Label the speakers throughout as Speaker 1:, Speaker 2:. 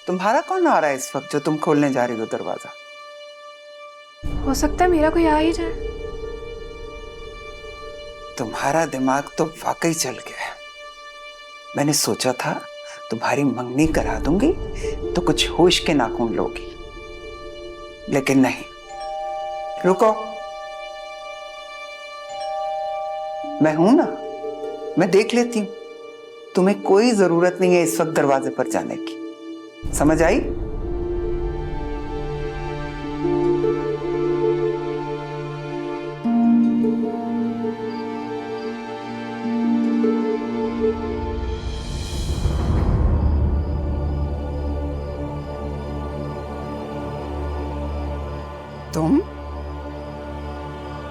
Speaker 1: तुम्हारा कौन आ रहा है इस वक्त जो तुम खोलने जा रही हो दरवाजा?
Speaker 2: हो सकता है मेरा कोई आ ही जाए।
Speaker 1: तुम्हारा दिमाग तो वाकई चल गया है। मैंने सोचा था तुम्हारी मंगनी करा दूंगी तो कुछ होश के नाखून लोगी, लेकिन नहीं। रुको, मैं हूं ना, मैं देख लेती हूं। तुम्हें कोई जरूरत नहीं है इस वक्त दरवाजे पर जाने की, समझ आई?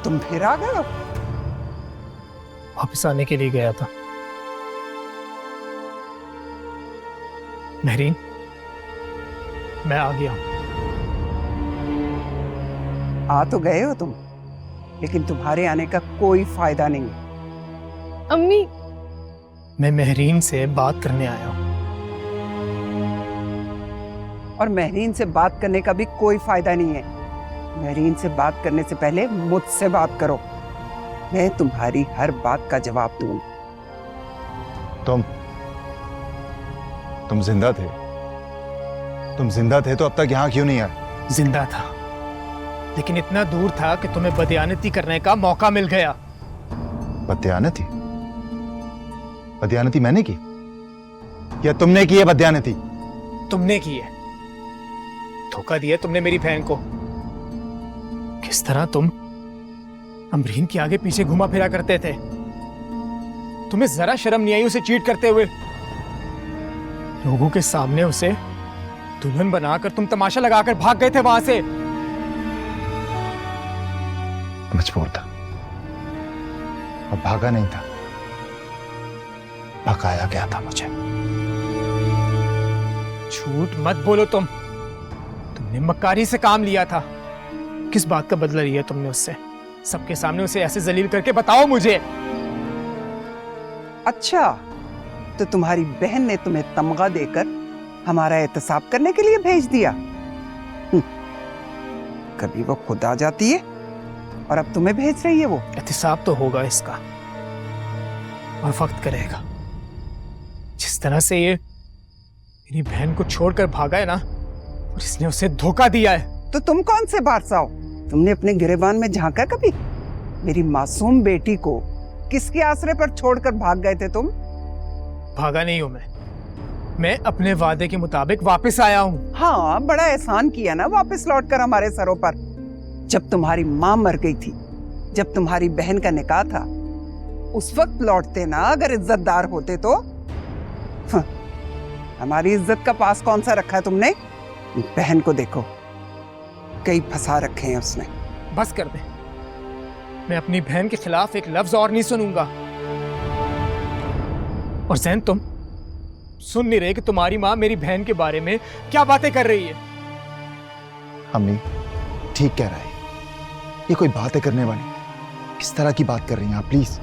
Speaker 1: तुम फिर आ गए हो?
Speaker 3: वापस आने के लिए गया था। महरीन, मैं आ गया हूं।
Speaker 1: आ तो गए हो तुम, लेकिन तुम्हारे आने का कोई फायदा नहीं है।
Speaker 2: अम्मी,
Speaker 3: मैं महरीन से बात करने आया हूं।
Speaker 1: और महरीन से बात करने का भी कोई फायदा नहीं है। महरीन से बात करने से पहले मुझसे बात करो, मैं तुम्हारी हर बात का जवाब दूंगा।
Speaker 4: तुम जिंदा थे? तुम जिंदा थे तो अब तक यहां क्यों नहीं आए?
Speaker 3: जिंदा था, लेकिन इतना दूर था कि तुम्हें बदयानती करने का मौका मिल गया।
Speaker 4: बदयानती? बदयानती मैंने की या तुमने की है बदयानती?
Speaker 3: तुमने की है। धोखा दिया तुमने मेरी बहन को। किस तरह तुम अमरीन के आगे पीछे घुमा फिरा करते थे। तुम्हें जरा शर्म नहीं आई उसे चीट करते हुए? लोगों के सामने उसे दुल्हन बनाकर तुम तमाशा लगाकर भाग गए थे वहां से।
Speaker 4: मजबूर था और भागा नहीं था, भगाया गया था मुझे।
Speaker 3: झूठ मत बोलो तुमने मक्कारी से काम लिया था। किस बात का बदला लिया तुमने उससे? सबके सामने उसे ऐसे जलील करके बताओ मुझे।
Speaker 1: अच्छा, तो तुम्हारी बहन ने तुम्हें तमगा देकर हमारा एहतसाब करने के लिए भेज दिया? कभी वो खुद आ जाती है और अब तुम्हें भेज रही है वो?
Speaker 3: एहतसाब तो होगा इसका, और वक्त करेगा। जिस तरह से ये मेरी बहन को छोड़कर भागा है ना, और इसने उसे धोखा दिया है।
Speaker 1: तो तुम कौन से बादशाह हो? तुमने अपने गिरेबान में झांका कभी? मेरी मासूम बेटी को किसके आसरे पर छोड़कर भाग गए थे तुम?
Speaker 3: भागा नहीं हूं मैं अपने वादे के मुताबिक वापस आया हूं।
Speaker 1: हाँ, बड़ा एहसान किया ना वापस लौटकर हमारे सरों पर। जब तुम्हारी माँ मर गई थी, जब तुम्हारी बहन का निकाह था, उस वक्त लौटते ना अगर इज्जतदार होते तो। हमारी इज्जत का पास कौन सा रखा है तुमने? बहन को देखो, कई फंसा रखे हैं उसने।
Speaker 3: बस कर दे, मैं अपनी बहन के खिलाफ एक लफ्ज और नहीं सुनूंगा। और जैन, तुम सुन नहीं रहे कि तुम्हारी माँ मेरी बहन के बारे में क्या बातें कर रही है?
Speaker 4: अम्मी ठीक कह रहा है, ये कोई बातें करने वाली? किस तरह की बात कर रही हैं आप? प्लीज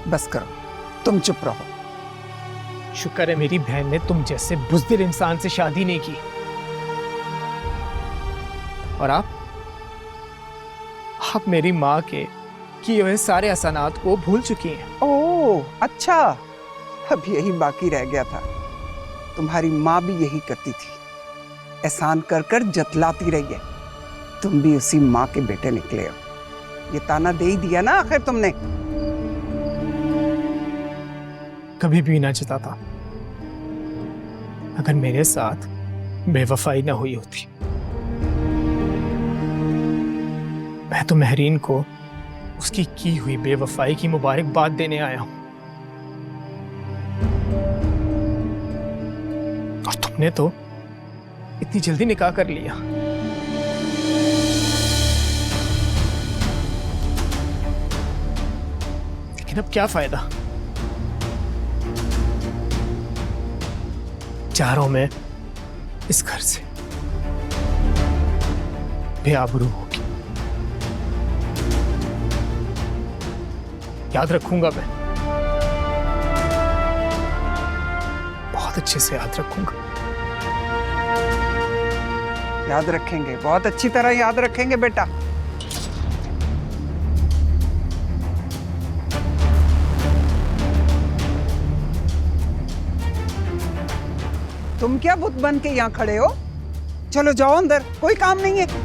Speaker 1: बस करो, तुम चुप रहो।
Speaker 3: शुक्र है मेरी बहन ने तुम जैसे बुज़दिल इंसान से शादी नहीं की। और आप मेरी माँ के किए हुए सारे एहसानात को भूल चुकी हैं।
Speaker 1: ओह अच्छा, अब यही बाकी रह गया था। तुम्हारी माँ भी यही करती थी, एहसान कर कर जतलाती रही है। तुम भी उसी माँ के बेटे निकले हो। ये ताना दे ही दिया ना आखिर तुमने।
Speaker 3: कभी भी ना जताता अगर मेरे साथ बेवफाई ना हुई होती। मैं तो महरीन को उसकी की हुई बेवफाई की मुबारकबाद देने आया हूं, और तुमने तो इतनी जल्दी निकाह कर लिया। लेकिन अब क्या फायदा? चारों में इस घर से बेआबरू होगी। याद रखूंगा मैं, बहुत अच्छे से याद रखूंगा।
Speaker 1: याद रखेंगे, बहुत अच्छी तरह याद रखेंगे बेटा। तुम क्या बुत बन के यहाँ खड़े हो? चलो जाओ अंदर, कोई काम नहीं है।